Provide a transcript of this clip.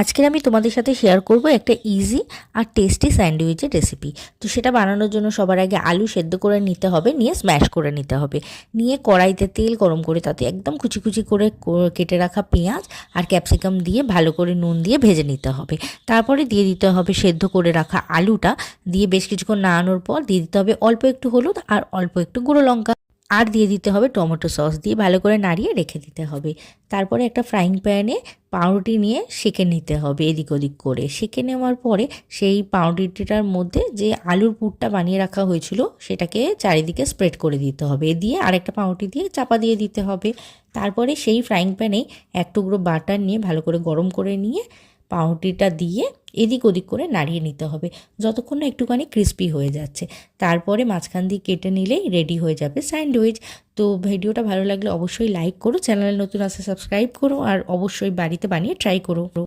আজকের আমি তোমাদের সাথে শেয়ার করব একটা ইজি আর টেস্টি স্যান্ডউইচের রেসিপি। তো সেটা বানানোর জন্য সবার আগে আলু সেদ্ধ করে নিতে হবে, নিয়ে স্ম্যাশ করে নিতে হবে। নিয়ে কড়াইতে তেল গরম করে তাতে একদম কুচি কুচি করে কেটে রাখা পেঁয়াজ আর ক্যাপসিকাম দিয়ে ভালো করে নুন দিয়ে ভেজে নিতে হবে। তারপরে দিয়ে দিতে হবে সেদ্ধ করে রাখা আলুটা, দিয়ে বেশ কিছুক্ষণ নাড়ানোর পর দিয়ে দিতে হবে অল্প একটু হলুদ আর অল্প একটু গুঁড়ো লঙ্কা, আর দিয়ে দিতে হবে টমেটো সস, দিয়ে ভালো করে নাড়িয়ে রেখে দিতে হবে। তারপরে একটা ফ্রাইং প্যানে পাউরুটি নিয়ে সেঁকে নিতে হবে, এদিক ওদিক করে সেঁকে নেওয়ার পরে সেই পাউরুটিটার মধ্যে যে আলুর পুরটা বানিয়ে রাখা হয়েছিল সেটাকে চারিদিকে স্প্রেড করে দিতে হবে, দিয়ে আরেকটা পাউরুটি দিয়ে চাপা দিয়ে দিতে হবে। তারপরে সেই ফ্রাইং প্যানেই এক টুকরো বাটার নিয়ে ভালো করে গরম করে নিয়ে পাউরুটিটা দিয়ে এদিক ওদিক করে নাড়িয়ে নিতে হবে যতক্ষণ না একটুখানি ক্রিস্পি হয়ে যাচ্ছে। তারপরে মাঝখান দিয়ে কেটে নিলেই রেডি হয়ে যাবে স্যান্ডউইচ। তো ভিডিওটা ভালো লাগলে অবশ্যই লাইক করো, চ্যানেলে নতুন আসলে সাবস্ক্রাইব করো, আর অবশ্যই বাড়িতে বানিয়ে ট্রাই করো।